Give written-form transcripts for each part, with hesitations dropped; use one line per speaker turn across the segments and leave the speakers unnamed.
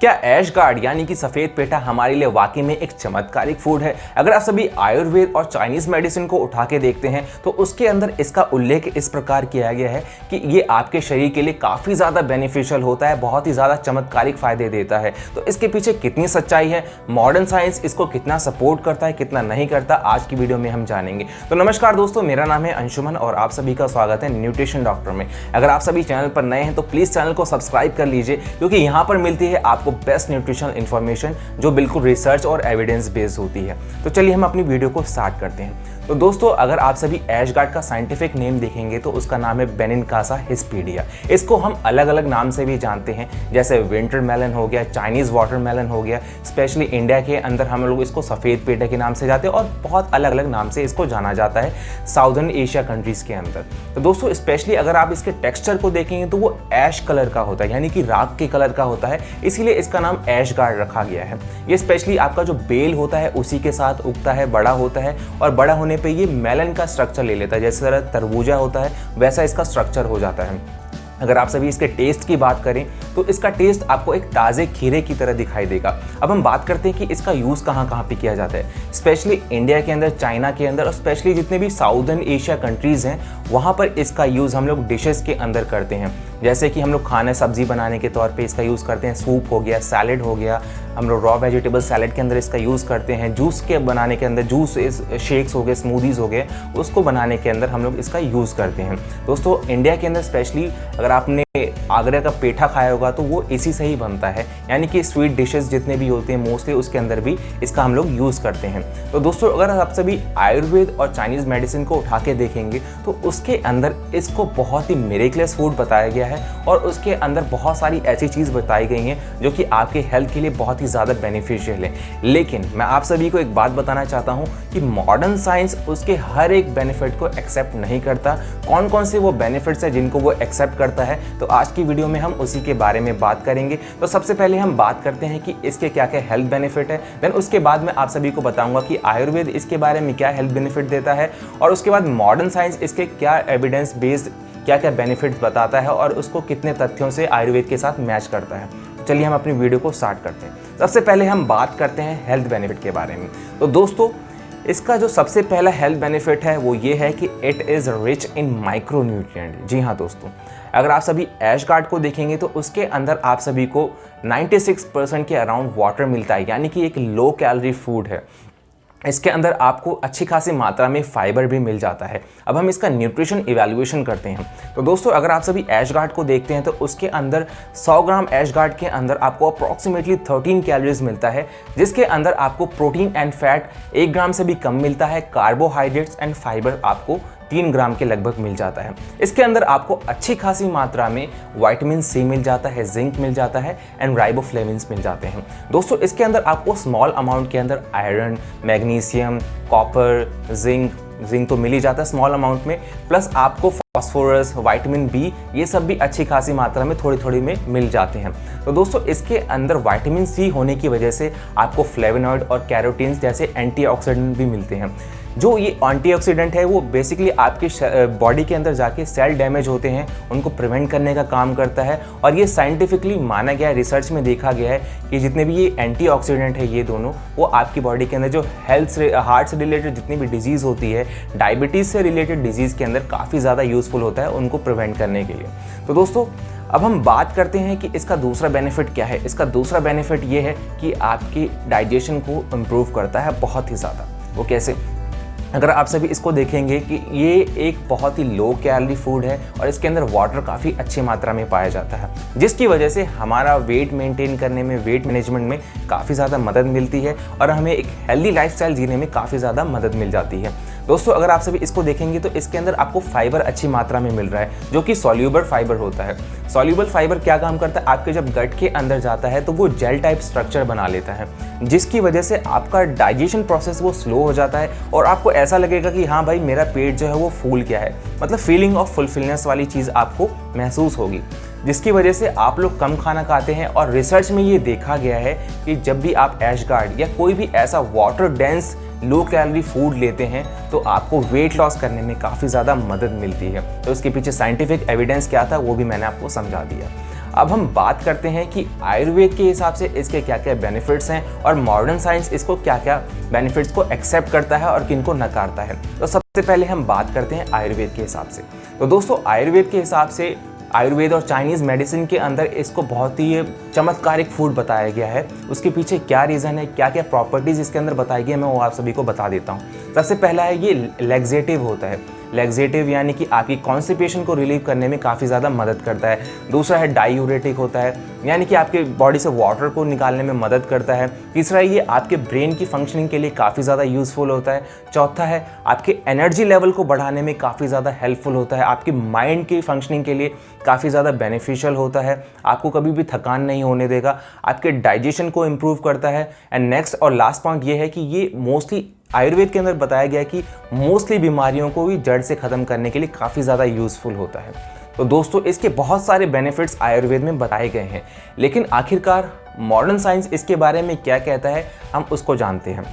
क्या ऐश गार्ड यानी कि सफ़ेद पेठा हमारे लिए वाकई में एक चमत्कारिक फूड है? अगर आप सभी आयुर्वेद और चाइनीज़ मेडिसिन को उठा के देखते हैं तो उसके अंदर इसका उल्लेख इस प्रकार किया गया है कि ये आपके शरीर के लिए काफ़ी ज़्यादा बेनिफिशियल होता है, बहुत ही ज़्यादा चमत्कारिक फ़ायदे देता है। तो इसके पीछे कितनी सच्चाई है, मॉडर्न साइंस इसको कितना सपोर्ट करता है, कितना नहीं करता, आज की वीडियो में हम जानेंगे। तो नमस्कार दोस्तों, मेरा नाम है अंशुमन और आप सभी का स्वागत है न्यूट्रिशन डॉक्टर में। अगर आप सभी चैनल पर नए हैं तो प्लीज़ चैनल को सब्सक्राइब कर लीजिए, क्योंकि यहाँ पर मिलती है आपको बेस्ट न्यूट्रिशनल इन्फॉर्मेशन जो बिल्कुल रिसर्च और एविडेंस बेस्ड होती है। तो चलिए हम अपनी वीडियो को स्टार्ट करते हैं। तो दोस्तों, अगर आप सभी ऐश गार्ड का साइंटिफिक नेम देखेंगे तो उसका नाम है बेनिनकासा हिस्पीडिया। इसको हम अलग अलग नाम से भी जानते हैं, जैसे विंटर मेलन हो गया, चाइनीज़ वाटरमेलन हो गया। स्पेशली इंडिया के अंदर हम लोग इसको सफ़ेद पेठा के नाम से जाते हैं और बहुत अलग अलग नाम से इसको जाना जाता है साउदर्न एशिया कंट्रीज़ के अंदर। तो दोस्तों, स्पेशली अगर आप इसके टेक्स्चर को देखेंगे तो वो ऐश कलर का होता है, यानी कि राख के कलर का होता है, इसीलिए इसका नाम ऐश गार्ड रखा गया है। ये स्पेशली आपका जो बेल होता है उसी के साथ उगता है, बड़ा होता है और बड़ा होने पे ये मेलन का स्ट्रक्चर ले लेता है। जैसे तरह तरबूजा होता है वैसा इसका स्ट्रक्चर हो जाता है। अगर आप सभी इसके टेस्ट की बात करें तो इसका टेस्ट आपको एक ताज़े खीरे की तरह दिखाई देगा। अब हम बात करते हैं कि इसका यूज़ कहाँ कहाँ पे किया जाता है। स्पेशली इंडिया के अंदर, चाइना के अंदर और स्पेशली जितने भी साउदर्न एशिया कंट्रीज़ हैं वहाँ पर इसका यूज़ हम लोग डिशेस के अंदर करते हैं। जैसे कि हम लोग खाने सब्जी बनाने के तौर पे इसका यूज़ करते हैं, सूप हो गया, सैलेड हो गया, हम लोग रॉ वेजिटेबल सैलेड के अंदर इसका यूज़ करते हैं, जूस के बनाने के अंदर, जूस शेक्स हो गए, स्मूदीज़ हो गए, उसको बनाने के अंदर हम लोग इसका यूज़ करते हैं। दोस्तों, इंडिया के अंदर स्पेशली अगर आपने आगरा का पेठा खाया होगा तो वो इसी से ही बनता है, यानी कि स्वीट डिशेस जितने भी होते हैं मोस्टली उसके अंदर भी इसका हम लोग यूज़ करते हैं। तो दोस्तों, अगर आप सभी आयुर्वेद और चाइनीज़ मेडिसिन को उठा के देखेंगे तो उसके अंदर इसको बहुत ही मिरेकलेस फूड बताया गया है और उसके अंदर बहुत सारी ऐसी चीज़ बताई गई हैं जो कि आपके हेल्थ के लिए बहुत ही ज़्यादा बेनिफिशियल है। लेकिन मैं आप सभी को एक बात बताना चाहता हूँ कि मॉडर्न साइंस उसके हर एक बेनिफिट को एक्सेप्ट नहीं करता। कौन कौन से वो बेनिफिट्स हैं जिनको वो एक्सेप्ट करता है, तो आज की वीडियो में हम उसी के बारे में बात करेंगे। तो सबसे पहले हम बात करते हैं कि इसके क्या क्या हेल्थ बेनिफिट है, देन उसके बाद मैं आप सभी को बताऊंगा कि आयुर्वेद इसके बारे में क्या हेल्थ बेनिफिट देता है और उसके बाद मॉडर्न साइंस इसके क्या एविडेंस बेस्ड क्या क्या बेनिफिट्स बताता है और उसको कितने तथ्यों से आयुर्वेद के साथ मैच करता है। चलिए हम अपनी वीडियो को स्टार्ट करते हैं। सबसे पहले हम बात करते हैं हेल्थ बेनिफिट के बारे में। तो दोस्तों, इसका जो सबसे पहला हेल्थ बेनिफिट है वो ये है कि it is rich in micronutrient. जी हाँ दोस्तों, अगर आप सभी ऐश गार्ड को देखेंगे तो उसके अंदर आप सभी को 96% के अराउंड वाटर मिलता है, यानी कि एक लो कैलोरी फूड है। इसके अंदर आपको अच्छी खासी मात्रा में फाइबर भी मिल जाता है। अब हम इसका न्यूट्रिशन इवैल्यूएशन करते हैं। तो दोस्तों, अगर आप सभी ऐश गार्ड को देखते हैं तो उसके अंदर 100 ग्राम ऐश गार्ड के अंदर आपको अप्रॉक्सीमेटली 13 कैलोरीज मिलता है, जिसके अंदर आपको प्रोटीन एंड फैट 1 ग्राम से भी कम मिलता है, कार्बोहाइड्रेट्स एंड फाइबर आपको 3 ग्राम के लगभग मिल जाता है। इसके अंदर आपको अच्छी खासी मात्रा में विटामिन सी मिल जाता है, जिंक मिल जाता है एंड राइबोफ्लेविन्स मिल जाते हैं। दोस्तों, इसके अंदर आपको स्मॉल अमाउंट के अंदर आयरन, मैग्नीशियम, कॉपर, जिंक तो मिल ही जाता है स्मॉल अमाउंट में, प्लस आपको फॉस्फोरस, विटामिन बी, ये सब भी अच्छी खासी मात्रा में थोड़ी थोड़ी में मिल जाते हैं। तो दोस्तों, इसके अंदर विटामिन सी होने की वजह से आपको फ्लेवोनॉइड और कैरोटीन्स जैसे एंटीऑक्सीडेंट भी मिलते हैं। जो ये एंटीऑक्सीडेंट है वो बेसिकली आपके बॉडी के अंदर जाके सेल डैमेज होते हैं उनको प्रिवेंट करने का काम करता है। और ये साइंटिफिकली माना गया है, रिसर्च में देखा गया है कि जितने भी ये एंटीऑक्सीडेंट है ये दोनों, वो आपकी बॉडी के अंदर जो हार्ट से रिलेटेड जितनी भी डिजीज़ होती है, डायबिटीज़ से रिलेटेड डिजीज़ के अंदर काफ़ी ज़्यादा यूज़फुल होता है उनको प्रिवेंट करने के लिए। तो दोस्तों, अब हम बात करते हैं कि इसका दूसरा बेनिफिट क्या है। इसका दूसरा बेनिफिट ये है कि आपकी डाइजेशन को इम्प्रूव करता है बहुत ही ज़्यादा। वो कैसे? अगर आप सभी इसको देखेंगे कि ये एक बहुत ही लो कैलोरी फूड है और इसके अंदर वाटर काफ़ी अच्छी मात्रा में पाया जाता है, जिसकी वजह से हमारा वेट मेंटेन करने में, वेट मैनेजमेंट में काफ़ी ज़्यादा मदद मिलती है और हमें एक हेल्दी लाइफस्टाइल जीने में काफ़ी ज़्यादा मदद मिल जाती है। दोस्तों, अगर आप सभी इसको देखेंगे तो इसके अंदर आपको फाइबर अच्छी मात्रा में मिल रहा है, जो कि सॉल्यूबल फाइबर होता है। सॉल्यूबल फाइबर क्या काम करता है? आपके जब गट के अंदर जाता है तो वो जेल टाइप स्ट्रक्चर बना लेता है, जिसकी वजह से आपका डाइजेशन प्रोसेस वो स्लो हो जाता है और आपको ऐसा लगेगा कि हाँ भाई, मेरा पेट जो है वो फूल गया है, मतलब फीलिंग ऑफ फुलफिलनेस वाली चीज़ आपको महसूस होगी, जिसकी वजह से आप लोग कम खाना खाते हैं। और रिसर्च में ये देखा गया है कि जब भी आप ऐश गार्ड या कोई भी ऐसा water dense low calorie food लेते हैं तो आपको वेट लॉस करने में काफ़ी ज़्यादा मदद मिलती है। तो उसके पीछे साइंटिफिक एविडेंस क्या था वो भी मैंने आपको समझा दिया। अब हम बात करते हैं कि आयुर्वेद के हिसाब से इसके क्या क्या बेनिफिट्स हैं और मॉडर्न साइंस इसको क्या क्या बेनिफिट्स को एक्सेप्ट करता है और किनको नकारता है। तो सबसे पहले हम बात करते हैं आयुर्वेद के हिसाब से। तो दोस्तों आयुर्वेद के हिसाब से आयुर्वेद और चाइनीज़ मेडिसिन के अंदर इसको बहुत ही चमत्कारिक फूड बताया गया है। उसके पीछे क्या रीज़न है, क्या क्या प्रॉपर्टीज़ इसके अंदर बताई गई है, मैं वो आप सभी को बता देता हूँ। सबसे पहला है ये लैक्सेटिव होता है। लैक्सेटिव यानी कि आपकी कॉन्स्टिपेशन को रिलीव करने में काफ़ी ज़्यादा मदद करता है। दूसरा है डायूरेटिक होता है, यानी कि आपके बॉडी से वाटर को निकालने में मदद करता है। तीसरा ये आपके ब्रेन की फंक्शनिंग के लिए काफ़ी ज़्यादा यूज़फुल होता है। चौथा है आपके एनर्जी लेवल को बढ़ाने में काफ़ी ज़्यादा हेल्पफुल होता है। आपके माइंड की फंक्शनिंग के लिए काफ़ी ज़्यादा बेनिफिशियल होता है। आपको कभी भी थकान नहीं होने देगा। आपके डाइजेशन को इम्प्रूव करता है। एंड नेक्स्ट और लास्ट पॉइंट ये है कि ये मोस्टली आयुर्वेद के अंदर बताया गया है कि मोस्टली बीमारियों को भी जड़ से ख़त्म करने के लिए काफ़ी ज़्यादा यूज़फुल होता है। तो दोस्तों इसके बहुत सारे बेनिफिट्स आयुर्वेद में बताए गए हैं, लेकिन आखिरकार मॉडर्न साइंस इसके बारे में क्या कहता है हम उसको जानते हैं।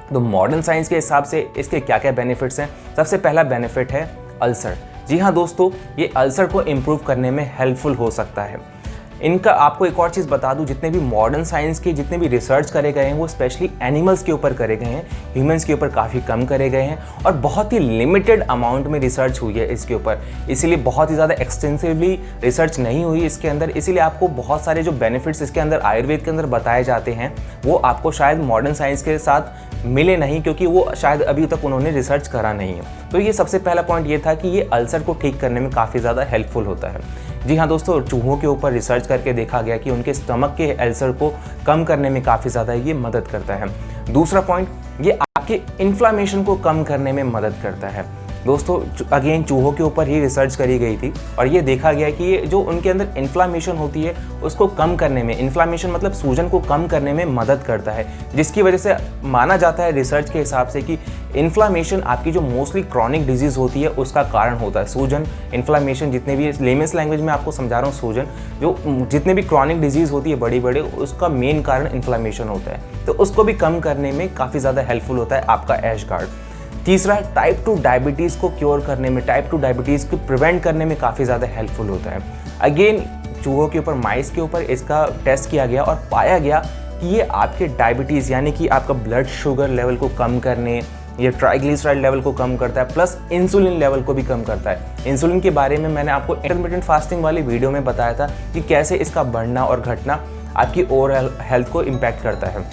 तो मॉडर्न साइंस के हिसाब से इसके क्या क्या बेनिफिट्स हैं। सबसे पहला बेनिफिट है अल्सर। जी हाँ दोस्तों, ये अल्सर को इम्प्रूव करने में हेल्पफुल हो सकता है। इनका आपको एक और चीज़ बता दूं, जितने भी मॉडर्न साइंस के जितने भी रिसर्च करे गए हैं वो स्पेशली एनिमल्स के ऊपर करे गए हैं, ह्यूमंस के ऊपर काफ़ी कम करे गए हैं और बहुत ही लिमिटेड अमाउंट में रिसर्च हुई है इसके ऊपर। इसीलिए बहुत ही ज़्यादा एक्सटेंसिवली रिसर्च नहीं हुई इसके अंदर। इसीलिए आपको बहुत सारे जो बेनिफिट्स इसके अंदर आयुर्वेद के अंदर बताए जाते हैं वो आपको शायद मॉडर्न साइंस के साथ मिले नहीं, क्योंकि वो शायद अभी तक उन्होंने रिसर्च करा नहीं है। तो ये सबसे पहला पॉइंट ये था कि ये अल्सर को ठीक करने में काफ़ी ज़्यादा हेल्पफुल होता है। जी हाँ दोस्तों, चूहों के ऊपर रिसर्च करके देखा गया कि उनके स्टमक के अल्सर को कम करने में काफ़ी ज़्यादा ये मदद करता है। दूसरा पॉइंट, ये आपके इन्फ्लामेशन को कम करने में मदद करता है। दोस्तों अगेन चूहों के ऊपर ही रिसर्च करी गई थी और ये देखा गया कि ये जो उनके अंदर इन्फ्लामेशन होती है उसको कम करने में, इन्फ्लामेशन मतलब सूजन को कम करने में मदद करता है, जिसकी वजह से माना जाता है रिसर्च के हिसाब से कि इन्फ्लामेशन आपकी जो मोस्टली क्रॉनिक डिजीज़ होती है उसका कारण होता है। सूजन, इन्फ्लामेशन, जितने भी लेमेंस लैंग्वेज में आपको समझा रहा हूँ, सूजन जो जितने भी क्रॉनिक डिजीज़ होती है बड़ी बड़े, उसका मेन कारण इन्फ्लामेशन होता है। तो उसको भी कम करने में काफ़ी ज़्यादा हेल्पफुल होता है आपका ऐशगार्ड। तीसरा, टाइप 2 डायबिटीज़ को क्योर करने में, टाइप 2 डायबिटीज़ को प्रिवेंट करने में काफ़ी ज़्यादा हेल्पफुल होता है। अगेन चूहों के ऊपर, माइस के ऊपर इसका टेस्ट किया गया और पाया गया कि ये आपके डायबिटीज़ यानी कि आपका ब्लड शुगर लेवल को कम करने, ये ट्राइग्लिसराइड लेवल को कम करता है, प्लस इंसुलिन लेवल को भी कम करता है। इंसुलिन के बारे में मैंने आपको इंटरमिटेंट फास्टिंग वाली वीडियो में बताया था कि कैसे इसका बढ़ना और घटना आपकी ओवरऑल हेल्थ को इम्पैक्ट करता है।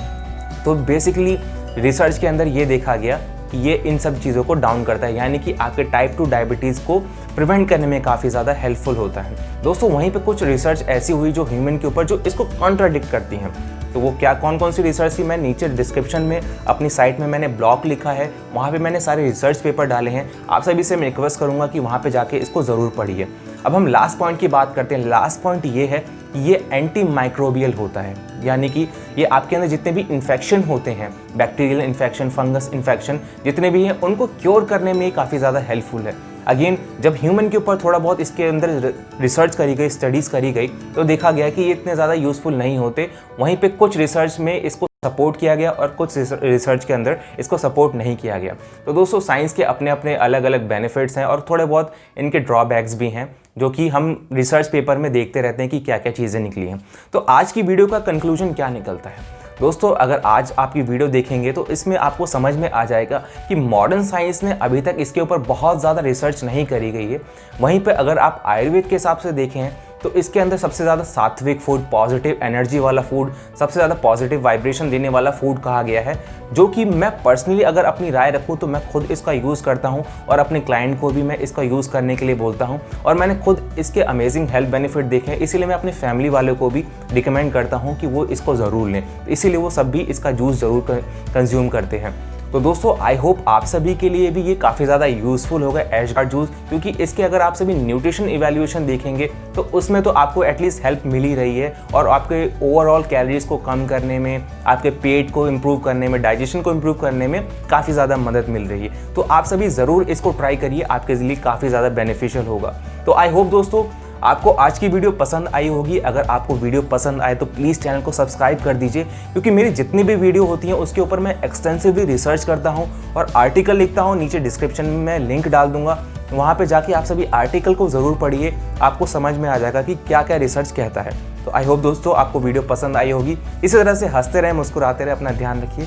तो बेसिकली रिसर्च के अंदर ये देखा गया कि ये इन सब चीज़ों को डाउन करता है, यानी कि आपके टाइप 2 डायबिटीज़ को प्रिवेंट करने में काफ़ी ज़्यादा हेल्पफुल होता है। दोस्तों वहीं पे कुछ रिसर्च ऐसी हुई जो ह्यूमन के ऊपर जो इसको कॉन्ट्राडिक्ट करती हैं। तो वो क्या, कौन कौन सी रिसर्च थी, मैं नीचे डिस्क्रिप्शन में अपनी साइट में मैंने ब्लॉग लिखा है, वहाँ पे मैंने सारे रिसर्च पेपर डाले हैं। आप सभी से मैं रिक्वेस्ट करूँगा कि वहाँ पे जाके इसको ज़रूर पढ़िए। अब हम लास्ट पॉइंट की बात करते हैं। लास्ट पॉइंट ये है कि ये एंटी माइक्रोबियल होता है, यानी कि ये आपके अंदर जितने भी इन्फेक्शन होते हैं, बैक्टीरियल इन्फेक्शन, फंगस इन्फेक्शन जितने भी हैं, उनको क्योर करने में काफ़ी ज़्यादा हेल्पफुल है। अगेन जब ह्यूमन के ऊपर थोड़ा बहुत इसके अंदर रिसर्च करी गई, स्टडीज़ करी गई, तो देखा गया कि ये इतने ज़्यादा यूज़फुल नहीं होते। वहीं पे कुछ रिसर्च में इसको सपोर्ट किया गया और कुछ रिसर्च के अंदर इसको सपोर्ट नहीं किया गया। तो दोस्तों साइंस के अपने अपने अलग अलग बेनिफिट्स हैं और थोड़े बहुत इनके ड्रॉबैक्स भी हैं, जो कि हम रिसर्च पेपर में देखते रहते हैं कि क्या क्या चीज़ें निकली हैं। तो आज की वीडियो का कंक्लूजन क्या निकलता है दोस्तों, अगर आज आप ये वीडियो देखेंगे तो इसमें आपको समझ में आ जाएगा कि मॉडर्न साइंस ने अभी तक इसके ऊपर बहुत ज़्यादा रिसर्च नहीं करी गई है। वहीं पे अगर आप आयुर्वेद के हिसाब से देखें तो इसके अंदर सबसे ज़्यादा सात्विक फूड, पॉजिटिव एनर्जी वाला फूड, सबसे ज़्यादा पॉजिटिव वाइब्रेशन देने वाला फूड कहा गया है, जो कि मैं पर्सनली अगर अपनी राय रखूँ तो मैं खुद इसका यूज़ करता हूँ और अपने क्लाइंट को भी मैं इसका यूज़ करने के लिए बोलता हूँ। और मैंने खुद इसके अमेजिंग हेल्थ बेनिफिट देखे हैं, इसीलिए मैं अपने फैमिली वालों को भी रिकमेंड करता हूँ कि वो इसको ज़रूर लें। इसीलिए वो सब भी इसका जूस ज़रूर कंज्यूम करते हैं। तो दोस्तों आई होप आप सभी के लिए भी ये काफ़ी ज़्यादा यूज़फुल होगा ऐशगार्ड जूस, क्योंकि इसके अगर आप सभी न्यूट्रिशन इवैल्यूएशन देखेंगे तो उसमें तो आपको एटलीस्ट हेल्प मिल ही रही है और आपके ओवरऑल कैलोरीज को कम करने में, आपके पेट को इम्प्रूव करने में, डाइजेशन को इम्प्रूव करने में काफ़ी ज़्यादा मदद मिल रही है। तो आप सभी ज़रूर इसको ट्राई करिए, आपके लिए काफ़ी ज़्यादा बेनिफिशियल होगा। तो आई होप दोस्तों आपको आज की वीडियो पसंद आई होगी। अगर आपको वीडियो पसंद आए तो प्लीज़ चैनल को सब्सक्राइब कर दीजिए, क्योंकि मेरी जितनी भी वीडियो होती हैं उसके ऊपर मैं एक्सटेंसिवली रिसर्च करता हूँ और आर्टिकल लिखता हूँ। नीचे डिस्क्रिप्शन में मैं लिंक डाल दूंगा, वहाँ पे जाके आप सभी आर्टिकल को ज़रूर पढ़िए, आपको समझ में आ जाएगा कि क्या क्या रिसर्च कहता है। तो आई होप दोस्तों आपको वीडियो पसंद आई होगी। इसी तरह से हंसते रहें, मुस्कुराते रहें, अपना ध्यान रखिए।